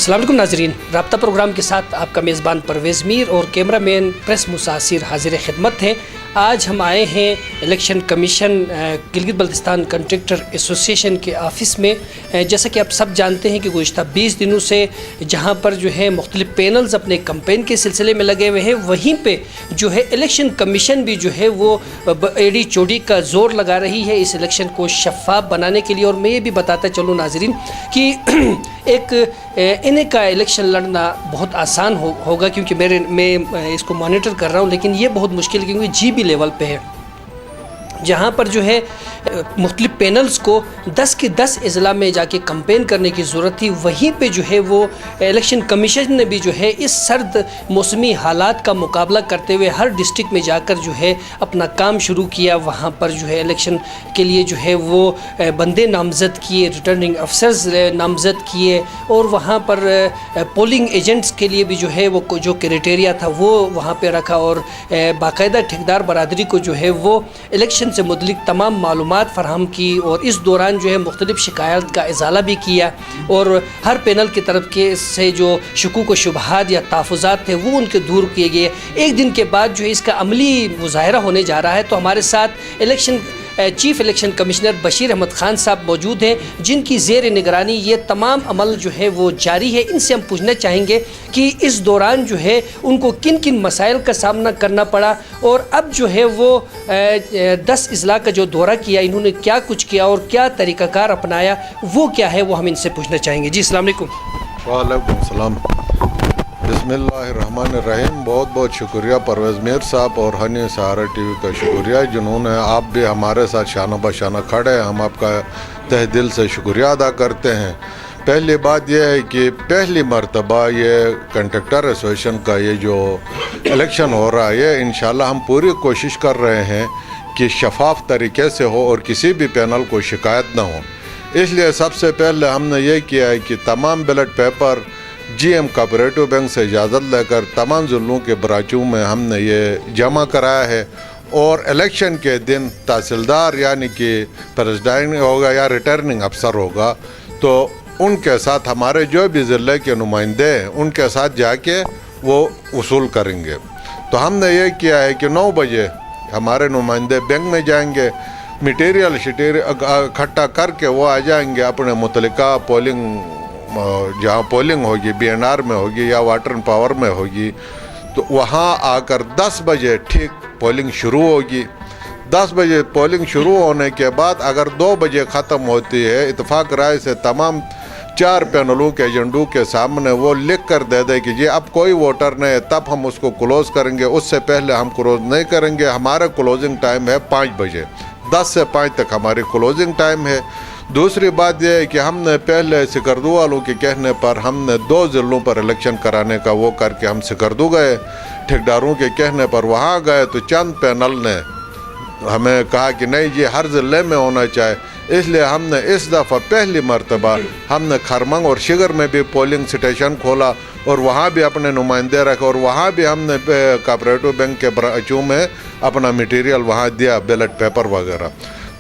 अस्सलाम वालेकुम नाजरीन, राब्ता प्रोग्राम के साथ आपका मेज़बान परवेज़ मीर और कैमरा मैन प्रेस मुसासिर हाजिर खिदमत है। आज हम आए हैं election commission Gilgit Baltistan contractor association के ऑफ़िस में। जैसा कि आप सब जानते हैं कि गुज़िश्ता 20 दिनों से जहां पर जो है मुख्तलिफ पैनल्स अपने कैंपेन के सिलसिले में लगे हुए हैं, वहीं पे जो है इलेक्शन कमीशन भी जो है वो एड़ी चोड़ी का ज़ोर लगा रही है इस इलेक्शन को शफ़ाफ़ बनाने के लिए। और मैं ये भी बताता चलूँ नाजरीन कि इन्हें का इलेक्शन लड़ना बहुत आसान होगा, क्योंकि मैं इसको मॉनिटर कर रहा हूँ, लेकिन ये बहुत मुश्किल क्योंकि जीबी लेवल पे है, जहाँ पर जो है मुख्तलिफ पैनल्स को 10 के 10 अजला में जाके कंपेन करने की ज़रूरत थी। वहीं पे जो है वो इलेक्शन कमीशन ने भी जो है इस सर्द मौसमी हालात का मुकाबला करते हुए हर डिस्ट्रिक्ट में जाकर जो है अपना काम शुरू किया। वहाँ पर जो है इलेक्शन के लिए जो है वो बंदे नामज़द किए, रिटर्निंग अफसर्स नामज़द किए, और वहाँ पर पोलिंग एजेंट्स के लिए भी जो है वो जो क्राइटेरिया था वो वहाँ पर रखा, और बाकायदा ठेकेदार बरादरी को जो है वो इलेक्शन से मुतल्लिक तमाम मालूमात फराहम की, और इस दौरान जो है मुख्तलिफ शिकायत का इजाला भी किया, और हर पैनल की तरफ के से जो शकूक व शुबहात या तहफ़्फ़ुज़ात थे वो उनके दूर किए गए। एक दिन के बाद जो है इसका अमली मुज़ाहरा होने जा रहा है। तो हमारे साथ chief election commissioner Bashir Ahmed Khan sahab मौजूद हैं, जिनकी ज़ेर निगरानी ये तमाम अमल जो है वो जारी है। इनसे हम पूछना चाहेंगे कि इस दौरान जो है उनको किन किन मसाइल का सामना करना पड़ा, और अब जो है वो 10 अजला का जो दौरा किया, इन्होंने क्या कुछ किया और क्या तरीक़ाकार अपनाया, वो क्या है, वो हम इनसे पूछना चाहेंगे। जी अस्सलाम वालेकुम। वालेकुम सलाम। बिस्मिल्लाहिर्रहमानिर्रहीम। बहुत बहुत शुक्रिया परवेज़ मीर साहब और हनी सहारा टीवी का शुक्रिया, जिन्होंने आप भी हमारे साथ शाना बशाना खड़े हैं। हम आपका तहे दिल से शुक्रिया अदा करते हैं। पहली बात यह है कि पहली मर्तबा ये कंट्रैक्टर एसोसिएशन का ये जो इलेक्शन हो रहा है, ये इंशाल्लाह हम पूरी कोशिश कर रहे हैं कि शफाफ तरीके से हो और किसी भी पैनल को शिकायत ना हो। इसलिए सबसे पहले हमने ये किया है कि तमाम ballot paper GM cooperative bank से इजाज़त लेकर तमाम ज़िलों के बराचों में हमने ये जमा कराया है, और इलेक्शन के दिन तहसीलदार यानी कि प्रेसिडेंट होगा या रिटर्निंग अफसर होगा, तो उनके साथ हमारे जो भी ज़िले के नुमाइंदे हैं उनके साथ जाके वो वसूल करेंगे। तो हमने ये किया है कि 9 बजे हमारे नुमाइंदे बैंक में जाएंगे, मटीरियल इकट्ठा करके वो आ जाएंगे अपने मुतल्लिका पोलिंग, जहाँ पोलिंग होगी बीएनआर में होगी या वाटर एंड पावर में होगी, तो वहाँ आकर 10 बजे ठीक पोलिंग शुरू होगी। 10 बजे पोलिंग शुरू होने के बाद अगर 2 बजे ख़त्म होती है, इत्तेफाक राय से तमाम 4 पैनलों के एजेंडों के सामने वो लिख कर दे दे कि जी अब कोई वोटर नहीं है, तब हम उसको क्लोज़ करेंगे। उससे पहले हम क्लोज़ नहीं करेंगे। हमारा क्लोजिंग टाइम है 5 बजे, 10 से 5 तक हमारी क्लोजिंग टाइम है। दूसरी बात यह है कि हमने पहले सिकरदू वालों के कहने पर हमने 2 ज़िलों पर इलेक्शन कराने का वो करके हम सिकरदू गए। ठेकेदारों के कहने पर वहाँ गए तो चंद पैनल ने हमें कहा कि नहीं ये हर ज़िले में होना चाहिए, इसलिए हमने इस दफ़ा पहली मर्तबा हमने खरमंग और शिगर में भी पोलिंग स्टेशन खोला, और वहाँ भी अपने नुमाइंदे रखे, और वहाँ भी हमने कोऑपरेटिव बैंक के ब्रांचों में अपना मटीरियल वहाँ दिया, बैलेट पेपर वगैरह।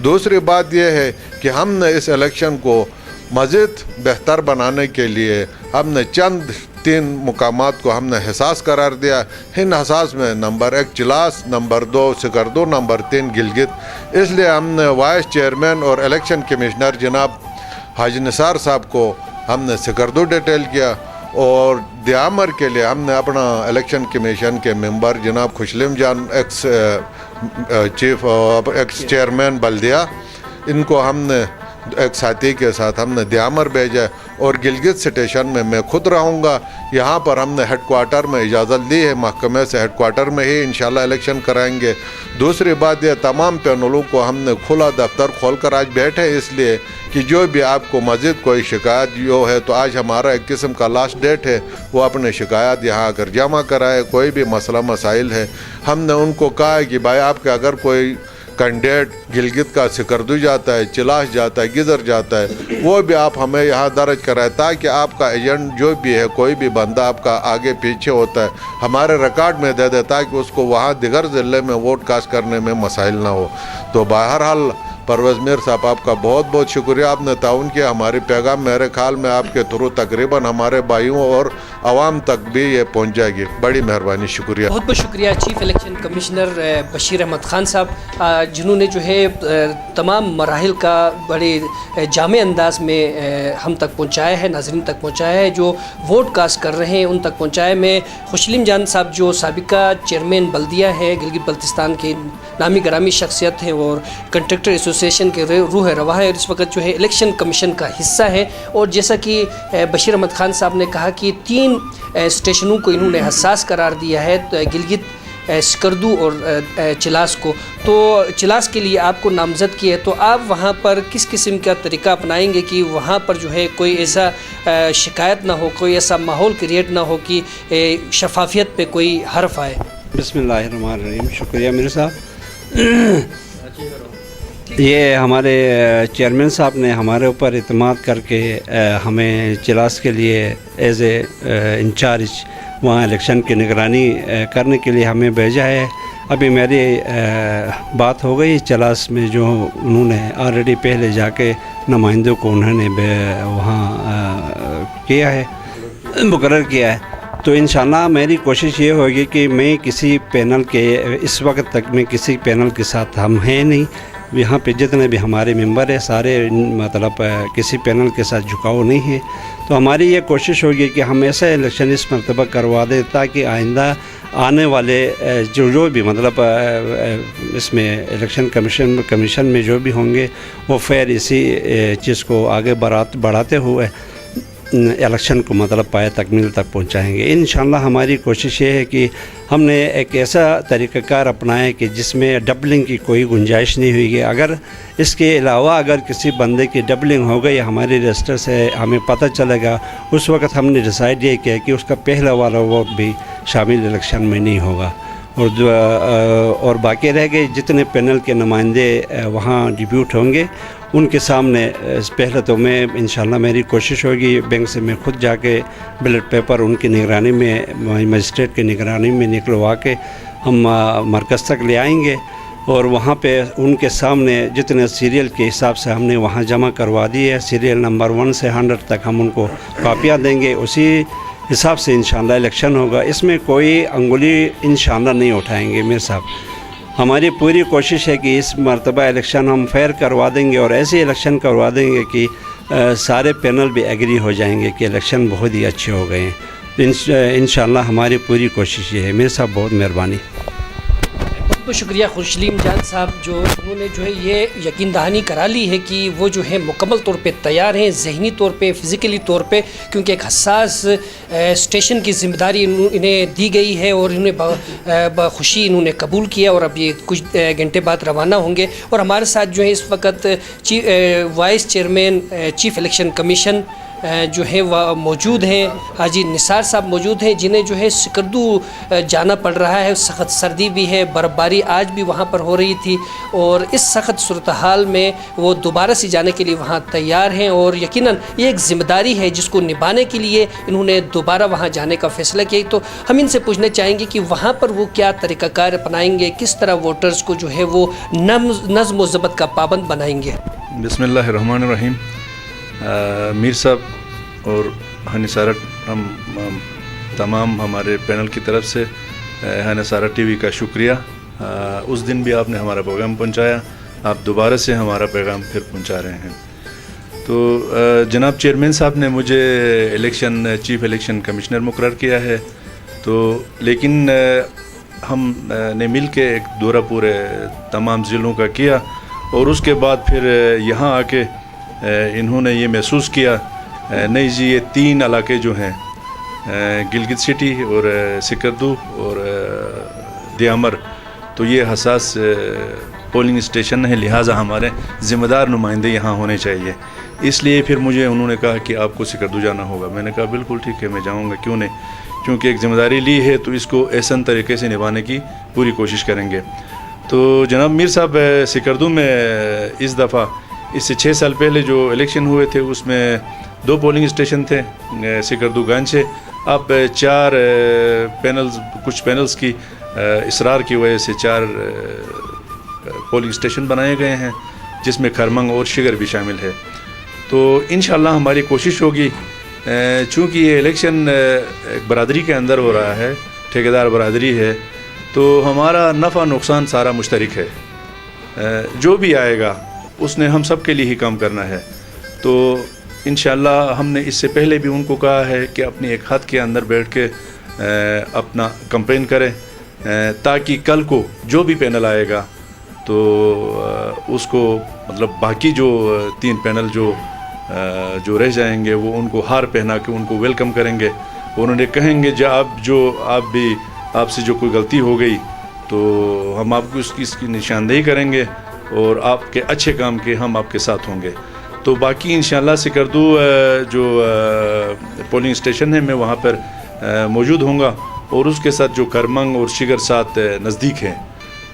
दूसरी बात यह है कि हमने इस इलेक्शन को मज़ीद बेहतर बनाने के लिए हमने चंद 3 मुकामात को हमने हिसास करार दिया। इन हिसास में number 1 Chilas, number 2 Skardu, number 3 Gilgit. इसलिए हमने वाइस चेयरमैन और इलेक्शन कमिश्नर जनाब हाजी निसार साहब को हमने सिकरदू डिटेल किया, और दियामर के लिए हमने अपना इलेक्शन कमीशन के मेंबर जनाब खुशलिम जान एक्स चेयरमैन बल्दिया, इनको हमने एक साथी के साथ हमने दियामर भेजा, और गिलगित स्टेशन में मैं खुद रहूँगा। यहाँ पर हमने हेडक्वार्टर में इजाज़त ली है, महकमे से हेडक्वार्टर में ही इंशाल्लाह इलेक्शन कराएंगे। दूसरी बात यह तमाम पैनलों को हमने खुला दफ्तर खोल कर आज बैठे, इसलिए कि जो भी आपको मज़ीद कोई शिकायत जो है, तो आज हमारा एक किस्म का लास्ट डेट है, वो अपने शिकायत यहाँ आकर जमा कराए। कोई भी मसला मसाइल है, हमने उनको कहा है कि भाई आपके अगर कोई कैंडिडेट गिलगित का सिकरदू जाता है, चिलास जाता है, गिजर जाता है, वो भी आप हमें यहाँ दर्ज कराए, ताकि आपका एजेंट जो भी है, कोई भी बंदा आपका आगे पीछे होता है, हमारे रिकॉर्ड में दे दे, ताकि उसको वहाँ दिगर ज़िले में वोट कास्ट करने में मसाइल ना हो। तो बहरहाल परवेज़ मीर साहब, आपका बहुत बहुत शुक्रिया, आपने ताउन किया। हमारी पैगाम मेरे ख्याल में आपके थ्रू तकरीबन हमारे भाइयों और आवाम तक भी ये पहुँच जाएगी। बड़ी मेहरबानी, शुक्रिया। बहुत बहुत शुक्रिया chief election commissioner Bashir Ahmed Khan sahab, जिन्होंने जो है तमाम मराहिल का बड़े जामे अंदाज में हम तक पहुँचाया है, नाज़रीन तक पहुँचाया है, जो वोट कास्ट कर रहे हैं उन तक पहुँचाया। मैं खुशलीम जान साहब जो साबिका चेयरमैन बल्दिया है गिलगित बल्तिस्तान के नामी ग्रामी शख्सियत हैं और कंट्रैक्टर एसोसिएशन के रूह रवा है और इस वक्त जो है इलेक्शन कमीशन का हिस्सा है। और जैसा कि बशीर अहमद ख़ान साहब ने कहा कि 3 स्टेशनों को इन्होंने हसास करार दिया है, तो गिलगित, सिकरदू और चिलास को। तो चिलास के लिए आपको नामज़द किया है, तो आप वहाँ पर किस किस्म का तरीका अपनाएंगे कि वहाँ पर जो है कोई ऐसा शिकायत ना हो, कोई ऐसा माहौल क्रिएट ना हो कि शफाफियत पे कोई हर्फ आए? बिस्मिल्लाहिर्रहमानिर्रहीम, शुक्रिया मेरे साहब। ये हमारे चेयरमैन साहब ने हमारे ऊपर इत्मीनान करके हमें चिलास के लिए एज ए इंचार्ज वहाँ इलेक्शन की निगरानी करने के लिए हमें भेजा है। अभी मेरी बात हो गई चिलास में, जो उन्होंने ऑलरेडी पहले जाके नुमाइंदों को उन्होंने वहाँ किया है, मुकर्रर किया है। तो इंशाल्लाह मेरी कोशिश ये होगी कि मैं किसी पैनल के, इस वक्त तक मैं किसी पैनल के साथ हम हैं नहीं, यहाँ पे जितने भी हमारे मेंबर हैं सारे मतलब किसी पैनल के साथ झुकाव नहीं है। तो हमारी ये कोशिश होगी कि हम ऐसा इलेक्शन इस मरतबा करवा दें ताकि आइंदा आने वाले जो भी मतलब इसमें इलेक्शन कमीशन में जो भी होंगे वो फेयर इसी चीज़ को आगे बढ़ाते हुए इलेक्शन को मतलब पाए तकमील तक पहुंचाएंगे। इंशाल्लाह हमारी कोशिश ये है कि हमने एक ऐसा तरीक़ाकार अपनाया कि जिसमें डबलिंग की कोई गुंजाइश नहीं हुई। अगर इसके अलावा अगर किसी बंदे की डबलिंग हो गई हमारे रजिस्टर से हमें पता चलेगा, उस वक्त हमने डिसाइड ये किया कि उसका पहला वाला वोट भी शामिल इलेक्शन में नहीं होगा और बाकी रह गए जितने पैनल के नुमाइंदे वहाँ डिब्यूट होंगे उनके सामने पहले तो मैं इंशाल्लाह मेरी कोशिश होगी बैंक से मैं खुद जाके बैलेट पेपर उनकी निगरानी में, मजिस्ट्रेट की निगरानी में निकलवा के हम मरकज़ तक ले आएंगे और वहाँ पे उनके सामने जितने सीरियल के हिसाब से हमने वहाँ जमा करवा दी है, सीरियल नंबर 1 से 100 तक हम उनको कापियाँ देंगे, उसी हिसाब से इंशाल्लाह इलेक्शन होगा। इसमें कोई अंगुली इंशाल्लाह नहीं उठाएंगे मेरे साहब। हमारी पूरी कोशिश है कि इस मरतबा इलेक्शन हम फेयर करवा देंगे और ऐसे इलेक्शन करवा देंगे कि सारे पैनल भी एग्री हो जाएंगे कि इलेक्शन बहुत ही अच्छे हो गए हैं। इंशाल्लाह हमारी पूरी कोशिश ये है। मेरे साहब बहुत मेहरबानी। बहुत शुक्रिया खुशलीम जान साहब, जो उन्होंने जो है ये यकीन दहानी करा ली है कि वो जो है मुकम्मल तौर पे तैयार हैं, ज़हनी तौर पे, फ़िज़िकली तौर पे, क्योंकि एक हसास स्टेशन की ज़िम्मेदारी इन्हें दी गई है और इन्हें बखुशी इन्होंने कबूल किया और अब ये कुछ घंटे बाद रवाना होंगे। और हमारे साथ जो है इस वक्त vice chairman chief election commission जो है वह मौजूद हैं, हाजी निसार साहब मौजूद हैं, जिन्हें जो है सिकरदू जाना पड़ रहा है। सख्त सर्दी भी है, बर्फ़बारी आज भी वहाँ पर हो रही थी और इस सख्त सूरत हाल में वो दोबारा से जाने के लिए वहाँ तैयार हैं और यकीनन ये एक ज़िम्मेदारी है जिसको निभाने के लिए इन्होंने दोबारा वहाँ जाने का फ़ैसला किया। तो हम इनसे पूछना चाहेंगे कि वहाँ पर वो क्या तरीक़ाकार अपनाएंगे, किस तरह वोटर्स को जो है वो नज़्म व ज़ब्त का पाबंद बनाएंगे। बिस्मिल्लाहिर्रहमानिर्रहीम। मीर साहब और हनीसारा, हम तमाम हमारे पैनल की तरफ से हनीसारा टीवी का शुक्रिया। उस दिन भी आपने हमारा पैगाम पहुंचाया, आप दोबारा से हमारा पैगाम फिर पहुंचा रहे हैं। तो जनाब चेयरमैन साहब ने मुझे चीफ़ इलेक्शन कमिश्नर मुकर्रर किया है, तो लेकिन हम ने मिल के एक दौरा पूरे तमाम ज़िलों का किया और उसके बाद फिर यहाँ आके इन्होंने ये महसूस किया नहीं जी, ये 3 इलाके जो हैं गिलगित सिटी और सिकरदू और दियामर, तो ये हसास पोलिंग स्टेशन है, लिहाजा हमारे ज़िम्मेदार नुमाइंदे यहाँ होने चाहिए। इसलिए फिर मुझे उन्होंने कहा कि आपको सिकरदू जाना होगा। मैंने कहा बिल्कुल ठीक है, मैं जाऊँगा, क्यों नहीं, क्योंकि एक ज़िम्मेदारी ली है तो इसको ऐसा तरीके से निभाने की पूरी कोशिश करेंगे। तो जनाब मीर साहब, सिकरदू में इस दफ़ा इससे 6 साल पहले जो इलेक्शन हुए थे उसमें 2 पोलिंग स्टेशन थे सिकरदू गंज से। अब 4 पैनल्स, कुछ पैनल्स की इसरार की वजह से 4 पोलिंग स्टेशन बनाए गए हैं جس میں خرمنگ اور شگر بھی شامل ہے. تو انشاءاللہ ہماری کوشش ہوگی، چونکہ یہ الیکشن ایک برادری کے اندر ہو رہا ہے، ٹھیکیدار برادری ہے، تو ہمارا نفع نقصان سارا مشترک ہے. جو بھی آئے گا اس نے ہم سب کے لیے ہی کام کرنا ہے. تو انشاءاللہ ہم نے اس سے پہلے بھی ان کو کہا ہے کہ اپنی ایک حد کے اندر بیٹھ کے اپنا کمپین کریں، تاکہ کل کو جو بھی پینل آئے گا تو اس کو مطلب باقی جو 3 پینل جو رہ جائیں گے وہ ان کو ہار پہنا کے ان کو ویلکم کریں گے. انہوں نے کہیں گے آپ سے جو کوئی غلطی ہو گئی تو ہم آپ کو اس کی نشاندہی کریں گے، اور آپ کے اچھے کام کے ہم آپ کے ساتھ ہوں گے. تو باقی انشاءاللہ سکردو جو پولنگ اسٹیشن ہے میں وہاں پر موجود ہوں گا، اور اس کے ساتھ جو خرمنگ اور شگر ساتھ نزدیک ہیں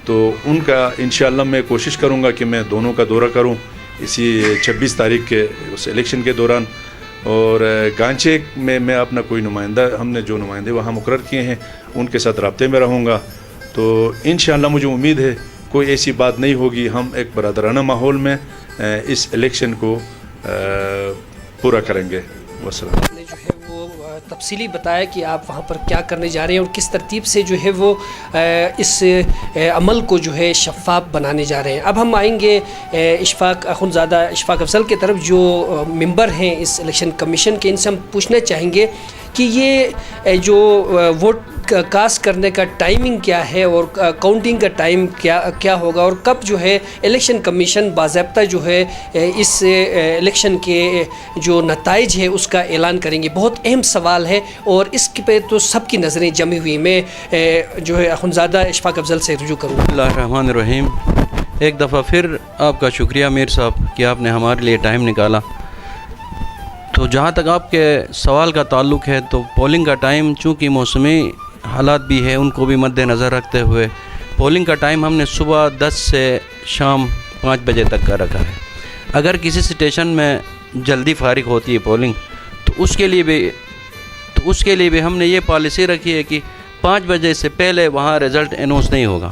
تو ان کا انشاءاللہ میں کوشش کروں گا کہ میں دونوں کا دورہ کروں اسی 26 تاریخ کے اس الیکشن کے دوران. اور گانچے میں اپنا کوئی نمائندہ، ہم نے جو نمائندے وہاں مقرر کیے ہیں ان کے ساتھ رابطے میں رہوں گا. تو انشاءاللہ مجھے امید ہے کوئی ایسی بات نہیں ہوگی، ہم ایک برادرانہ ماحول میں اس الیکشن کو پورا کریں گے. والسلام. نے جو ہے وہ تفصیلی بتایا کہ آپ وہاں پر کیا کرنے جا رہے ہیں اور کس ترتیب سے جو ہے وہ اس عمل کو جو ہے شفاف بنانے جا رہے ہیں. اب ہم آئیں گے اخوندزادہ اشفاق افضل کی طرف، جو ممبر ہیں اس الیکشن کمیشن کے. ان سے ہم پوچھنا چاہیں گے کہ یہ جو ووٹ کاسٹ کرنے کا ٹائمنگ کیا ہے اور کاؤنٹنگ کا ٹائم کیا ہوگا، اور کب جو ہے الیکشن کمیشن باضابطہ جو ہے اس الیکشن کے جو نتائج ہے اس کا اعلان کریں گے. بہت اہم سوال ہے اور اس پہ تو سب کی نظریں جمی ہوئی. میں جو ہے اخوندزادہ اشفاق افضل سے رجوع کروں. اللہ الرحمن الرحیم. ایک دفعہ پھر آپ کا شکریہ میر صاحب کہ آپ نے ہمارے لیے ٹائم نکالا. تو جہاں تک آپ کے سوال کا تعلق ہے تو پولنگ کا ٹائم چونکہ موسمی حالات بھی ہے ان کو بھی مد نظر رکھتے ہوئے پولنگ کا ٹائم ہم نے صبح 10 سے شام 5 بجے تک کا رکھا ہے. اگر کسی اسٹیشن میں جلدی فارغ ہوتی ہے پولنگ تو اس کے لیے بھی ہم نے یہ پالیسی رکھی ہے کہ 5 بجے سے پہلے وہاں رزلٹ اناؤنس نہیں ہوگا.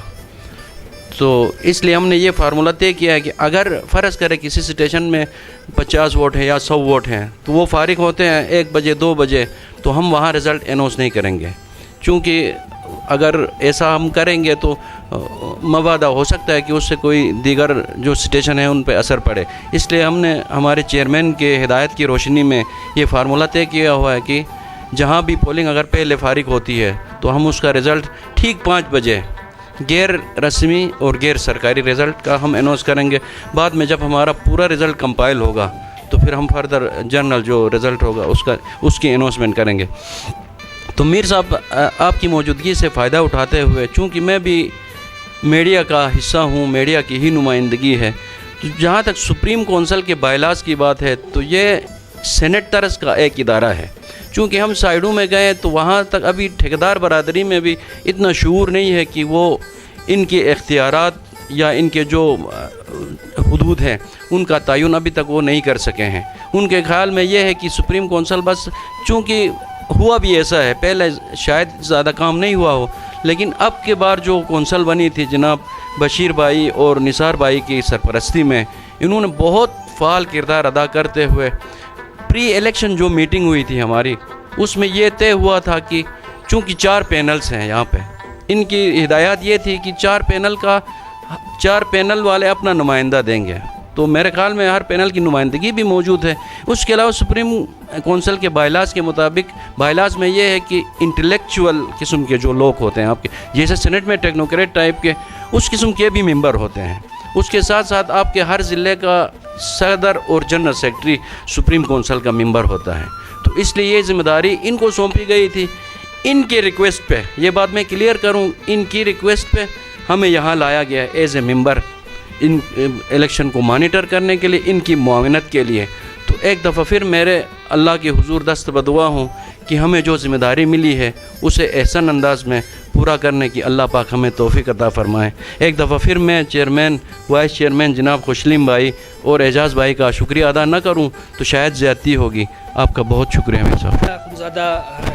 تو اس لیے ہم نے یہ فارمولہ طے کیا ہے کہ اگر فرض کرے کسی اسٹیشن میں 50 ووٹ ہیں یا 100 ووٹ ہیں تو وہ فارغ ہوتے ہیں 1 بجے 2 بجے، تو ہم وہاں رزلٹ اناؤنس نہیں کریں گے. چونکہ اگر ایسا ہم کریں گے تو مبادا ہو سکتا ہے کہ اس سے کوئی دیگر جو اسٹیشن ہیں ان پہ اثر پڑے. اس لیے ہم نے ہمارے چیئرمین کے ہدایت کی روشنی میں یہ فارمولہ طے کیا ہوا ہے کہ جہاں بھی پولنگ اگر پہلے فارغ ہوتی ہے تو ہم اس کا رزلٹ ٹھیک 5 بجے غیر رسمی اور غیر سرکاری رزلٹ کا ہم اناؤنس کریں گے. بعد میں جب ہمارا پورا رزلٹ کمپائل ہوگا تو پھر ہم فردر جنرل جو رزلٹ ہوگا اس کی اناؤنسمنٹ کریں گے. تو میر صاحب آپ کی موجودگی سے فائدہ اٹھاتے ہوئے، چونکہ میں بھی میڈیا کا حصہ ہوں، میڈیا کی ہی نمائندگی ہے، تو جہاں تک سپریم کونسل کے بائیلاز کی بات ہے تو یہ سینٹ طرز کا ایک ادارہ ہے. چونکہ ہم سائیڈوں میں گئے تو وہاں تک ابھی ٹھیکیدار برادری میں بھی اتنا شعور نہیں ہے کہ وہ ان کے اختیارات یا ان کے جو حدود ہیں ان کا تعین ابھی تک وہ نہیں کر سکے ہیں. ان کے خیال میں یہ ہے کہ سپریم کونسل بس، چونکہ ہوا بھی ایسا ہے، پہلے شاید زیادہ کام نہیں ہوا ہو، لیکن اب کے بار جو کونسل بنی تھی جناب بشیر بھائی اور نثار بھائی کی سرپرستی میں، انہوں نے بہت فعال کردار ادا کرتے ہوئے پری الیکشن جو میٹنگ ہوئی تھی ہماری، اس میں یہ طے ہوا تھا کہ چونکہ 4 پینلز ہیں یہاں پہ، ان کی ہدایات یہ تھی کہ 4 پینل والے اپنا نمائندہ دیں گے. تو میرے خیال میں ہر پینل کی نمائندگی بھی موجود ہے. اس کے علاوہ سپریم کونسل کے بائیلاز کے مطابق، بائیلاز میں یہ ہے کہ انٹلیکچول قسم کے جو لوگ ہوتے ہیں آپ کے، جیسے سینٹ میں ٹیکنوکریٹ ٹائپ کے، اس قسم کے بھی ممبر ہوتے ہیں. اس کے ساتھ ساتھ آپ کے ہر ضلع کا صدر اور جنرل سیکرٹری سپریم کونسل کا ممبر ہوتا ہے. تو اس لیے یہ ذمہ داری ان کو سونپی گئی تھی. ان کے ریکویسٹ پہ، یہ بات میں کلیئر کروں، ان کی ریکویسٹ پہ ہمیں یہاں لایا گیا ہے as a member, in election کو مانیٹر کرنے کے لیے، ان کی معاونت کے لیے. تو ایک دفعہ پھر میرے اللہ کے حضور دست بدعا ہوں کہ ہمیں جو ذمہ داری ملی ہے اسے احسن انداز میں پورا کرنے کی اللہ پاک ہمیں توفیق عطا فرمائے۔ ایک دفعہ پھر میں چیئرمین، وائس چیئرمین جناب خوشلیم بھائی اور اعجاز بھائی کا شکریہ ادا نہ کروں تو شاید زیادتی ہوگی۔ آپ کا بہت شکریہ امیر صاحب۔ زیادہ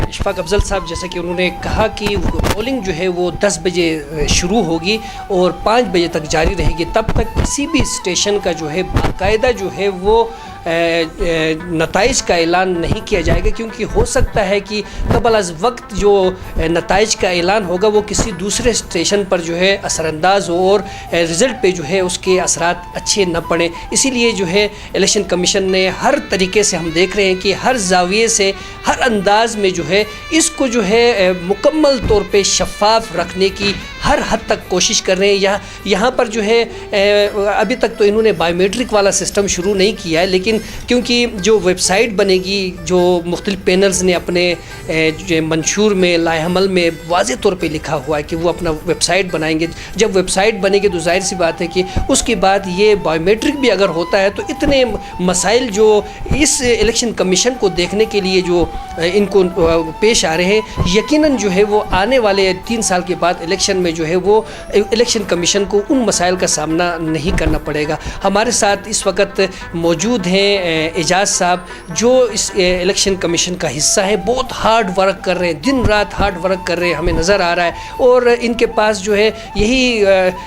اشفاق افضل صاحب، جیسا کہ انہوں نے کہا کہ پولنگ جو ہے وہ 10 بجے شروع ہوگی اور 5 بجے تک جاری رہے گی، تب تک کسی بھی اسٹیشن کا جو ہے باقاعدہ جو ہے وہ نتائج کا اعلان نہیں کیا جائے گا، کیونکہ ہو سکتا ہے کہ قبل از وقت جو نتائج کا اعلان ہوگا وہ کسی دوسرے اسٹیشن پر جو ہے اثر انداز ہو اور رزلٹ پہ جو ہے اس کے اثرات اچھے نہ پڑیں۔ اسی لیے جو ہے الیکشن کمیشن نے ہر طریقے سے، ہم دیکھ رہے ہیں کہ ہر زاویے سے، ہر انداز میں جو ہے اس کو جو ہے مکمل طور پہ شفاف رکھنے کی ہر حد تک کوشش کر رہے ہیں۔ یہاں پر جو ہے ابھی تک تو انہوں نے بایو میٹرک والا سسٹم شروع نہیں کیا ہے، لیکن کیونکہ جو ویب سائٹ بنے گی، جو مختلف پینلز نے اپنے منشور میں، لائحہ عمل میں واضح طور پہ لکھا ہوا ہے کہ وہ اپنا ویب سائٹ بنائیں گے۔ جب ویب سائٹ بنے گی تو ظاہر سی بات ہے کہ اس کے بعد یہ بایو میٹرک بھی اگر ہوتا ہے تو اتنے مسائل جو اس الیکشن کمیشن کو دیکھنے کے لیے جو ان کو پیش آ رہے ہیں، یقیناً جو ہے وہ آنے والے 3 سال کے بعد الیکشن میں جو ہے وہ الیکشن کمیشن کو ان مسائل کا سامنا نہیں کرنا پڑے گا۔ ہمارے ساتھ اس وقت موجود ہیں اعجاز صاحب، جو اس الیکشن کمیشن کا حصہ ہے، بہت ہارڈ ورک کر رہے ہیں، دن رات ہارڈ ورک کر رہے ہیں، ہمیں نظر آ رہا ہے، اور ان کے پاس جو ہے یہی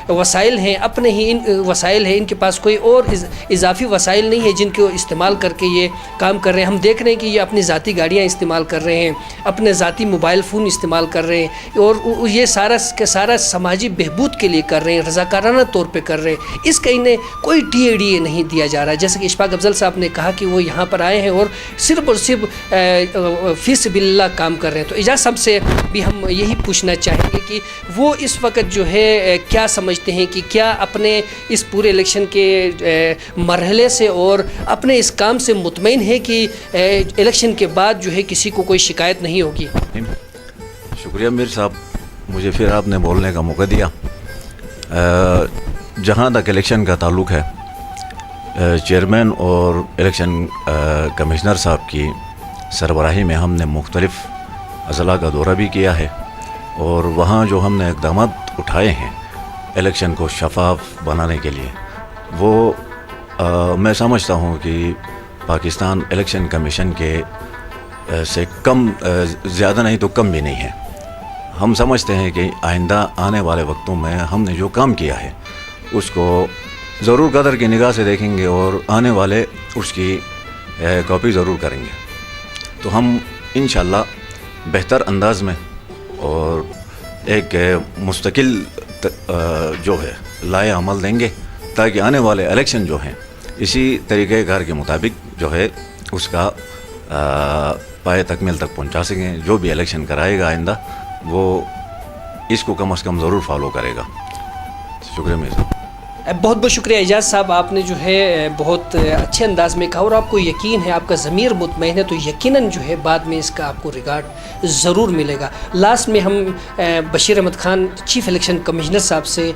وسائل ہیں، اپنے ہی وسائل ہیں، ان کے پاس کوئی اور اضافی وسائل نہیں ہے جن کو استعمال کر کے یہ کام کر رہے ہیں۔ ہم دیکھ رہے ہیں کہ یہ اپنی ذاتی گاڑیاں استعمال کر رہے ہیں، اپنے ذاتی موبائل فون استعمال کر رہے ہیں، اور یہ سارا سماجی بہبود کے لیے کر رہے ہیں، رضاکارانہ طور پہ کر رہے ہیں۔ اس کا انہیں کوئی ڈی اے نہیں دیا جا رہا، جیسے کہ اشفاق افضل صاحب نے کہا کہ وہ یہاں پر آئے ہیں اور صرف فی سبیل اللہ کام کر رہے ہیں۔ تو اعجاز صاحب سے بھی ہم یہی پوچھنا چاہیں گے کہ وہ اس وقت جو ہے کیا سمجھتے ہیں کہ کیا اپنے اس پورے الیکشن کے مرحلے سے اور اپنے اس کام سے مطمئن ہے کہ الیکشن کے بعد جو ہے کسی کو کوئی شکایت نہیں ہوگی؟ شکریہ میر صاحب، مجھے پھر آپ نے بولنے کا موقع دیا۔ جہاں تک الیکشن کا تعلق ہے، چیئرمین اور الیکشن کمشنر صاحب کی سربراہی میں ہم نے مختلف اضلاع کا دورہ بھی کیا ہے، اور وہاں جو ہم نے اقدامات اٹھائے ہیں الیکشن کو شفاف بنانے کے لیے، وہ میں سمجھتا ہوں کہ پاکستان الیکشن کمیشن کے سے کم، زیادہ نہیں تو کم بھی نہیں ہے۔ ہم سمجھتے ہیں کہ آئندہ آنے والے وقتوں میں ہم نے جو کام کیا ہے اس کو ضرور قدر کی نگاہ سے دیکھیں گے، اور آنے والے اس کی کاپی ضرور کریں گے۔ تو ہم انشاءاللہ بہتر انداز میں اور ایک مستقل جو ہے لائحہ عمل دیں گے، تاکہ آنے والے الیکشن جو ہیں اسی طریقۂ کار کے مطابق جو ہے اس کا پائے تکمیل تک پہنچا سکیں۔ جو بھی الیکشن کرائے گا آئندہ وہ اس کو کم از کم ضرور فالو کرے گا۔ شکریہ میرے صاحب۔ بہت بہت شکریہ اعجاز صاحب، آپ نے جو ہے بہت اچھے انداز میں کہا، اور آپ کو یقین ہے، آپ کا ضمیر مطمئن ہے، تو یقیناً جو ہے بعد میں اس کا آپ کو ریگارڈ ضرور ملے گا۔ لاسٹ میں ہم Bashir Ahmed Khan chief election commissioner sahab سے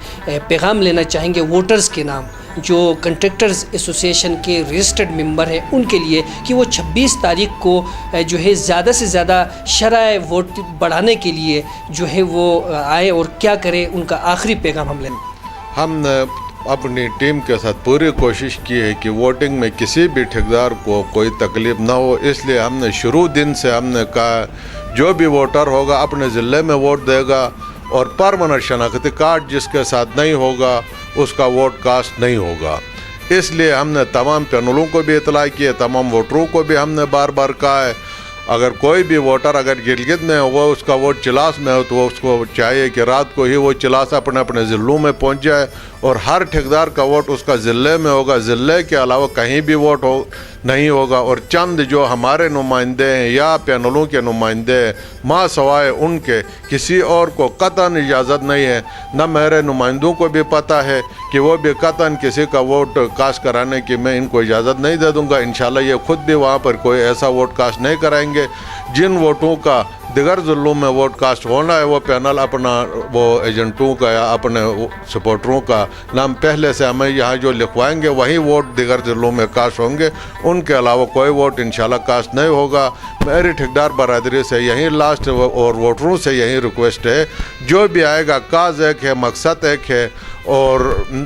پیغام لینا چاہیں گے ووٹرز کے نام، جو کنٹریکٹرز ایسوسی ایشن کے رجسٹرڈ ممبر ہیں، ان کے لیے کہ وہ 26 تاریخ کو جو ہے زیادہ سے زیادہ شرح ووٹ بڑھانے کے لیے جو ہے وہ آئے اور کیا کریں، ان کا آخری پیغام ہم لیں۔ ہم نے اپنی ٹیم کے ساتھ پوری کوشش کی ہے کہ ووٹنگ میں کسی بھی ٹھیکیدار کو کوئی تکلیف نہ ہو، اس لیے ہم نے شروع دن سے ہم نے کہا جو بھی ووٹر ہوگا اپنے ضلع میں ووٹ دے گا، اور پرماننٹ شناختی کارڈ جس کے ساتھ نہیں ہوگا اس کا ووٹ کاسٹ نہیں ہوگا۔ اس لیے ہم نے تمام پینلوں کو بھی اطلاع کی ہے، تمام ووٹروں کو بھی ہم نے بار بار کہا ہے، اگر کوئی بھی ووٹر اگر گلگت میں ہو، اس کا ووٹ چلاس میں ہو، تو اس کو چاہیے کہ رات کو ہی وہ چلاس اپنے اپنے ضلعوں میں پہنچ جائے، اور ہر ٹھیکیدار کا ووٹ اس کا ضلع میں ہوگا، ضلع کے علاوہ کہیں بھی ووٹ نہیں ہوگا۔ اور چند جو ہمارے نمائندے ہیں یا پینلوں کے نمائندے ہیں، ماں سوائے ان کے کسی اور کو قطعاً اجازت نہیں ہے، نہ میرے نمائندوں کو بھی پتہ ہے کہ وہ بھی قطعاً کسی کا ووٹ کاسٹ کرانے کی میں ان کو اجازت نہیں دے دوں گا۔ انشاءاللہ یہ خود بھی وہاں پر کوئی ایسا ووٹ کاسٹ نہیں کرائیں گے جن ووٹوں کا दिगर ज़िलों में वोट कास्ट होना है, वो पैनल अपना वो एजेंटों का या अपने सपोर्टरों का नाम पहले से हमें यहाँ जो लिखवाएंगे वही वोट दिगर ज़िलों में कास्ट होंगे, उनके अलावा कोई वोट इंशाल्लाह कास्ट नहीं होगा। मेरी ठेकेदार बरादरी से यही लास्ट और वोटरों से यही रिक्वेस्ट है, जो भी आएगा काज एक है, मकसद एक है और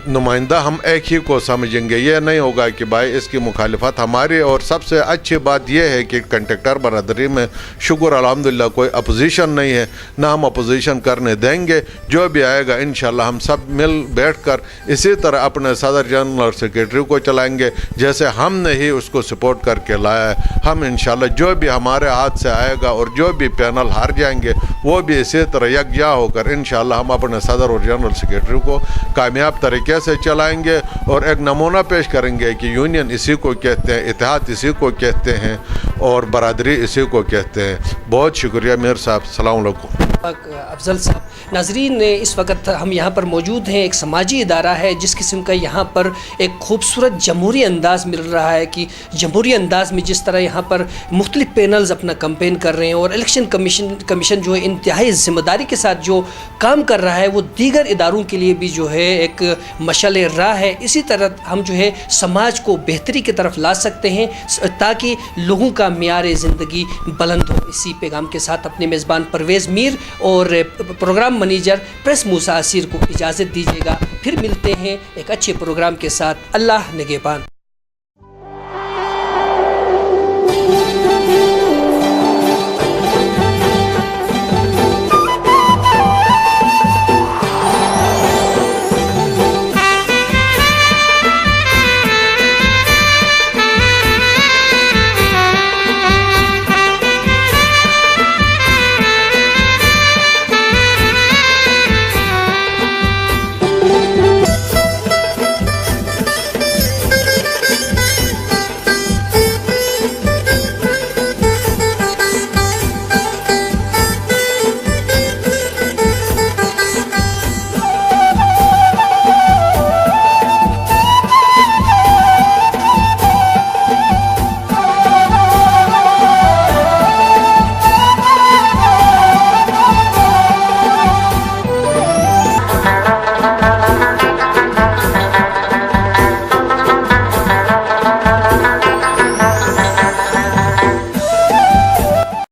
नुमाइंदा हम एक ही को समझेंगे। ये नहीं होगा कि भाई इसकी मुखालिफत हमारी। और सबसे अच्छी बात यह है कि कंट्रैक्टर बरादरी में शुक्र अल्हम्दुलिल्लाह कोई अपोजिशन नहीं है, ना हम अपोजिशन करने देंगे। जो भी आएगा इंशाल्लाह हम सब मिल बैठकर इसी तरह अपने सदर जनरल और सेक्रेटरी को चलाएंगे जैसे हमने ही उसको सपोर्ट करके लाया है। हम इंशाल्लाह जो भी हमारे हाथ से आएगा और जो भी पैनल हार जाएंगे वो भी इसी तरह यकजा होकर इंशाल्लाह हम अपने सदर और जनरल सेक्रेटरी को कामयाब तरीके से चलाएंगे और एक नमूना पेश करेंगे कि यूनियन इसी को कहते हैं, इत्तेहाद इसी को कहते हैं और बरादरी इसी को कहते हैं। बहुत शुक्रिया मीर साहब, अस्सलाम वालेकुम। अफजल साहब, नाजरीन इस वक्त हम यहाँ पर मौजूद हैं, एक समाजी इदारा है जिस किस्म का यहाँ पर एक खूबसूरत जमहूरी अंदाज़ मिल रहा है कि जमहूरी अंदाज़ में जिस तरह यहाँ पर मुख्तलिफ पैनल्स अपना कैंपेन कर रहे हैं और इलेक्शन कमीशन जो है इंतहाई ज़िम्मेदारी के साथ जो काम कर रहा है वो दीगर इदारों के लिए भी जो है एक मशाल राह है। इसी तरह हम जो है समाज को बेहतरी की तरफ ला सकते हैं ताकि लोगों का मियार ज़िंदगी बुलंद हो। इसी पैगाम के साथ अपने मेज़बान परवेज़ मीर और प्रोग्राम मैनेजर प्रेस मूसा आसिर को इजाज़त दीजिएगा। फिर मिलते हैं एक अच्छे प्रोग्राम के साथ। अल्लाह निगहबान।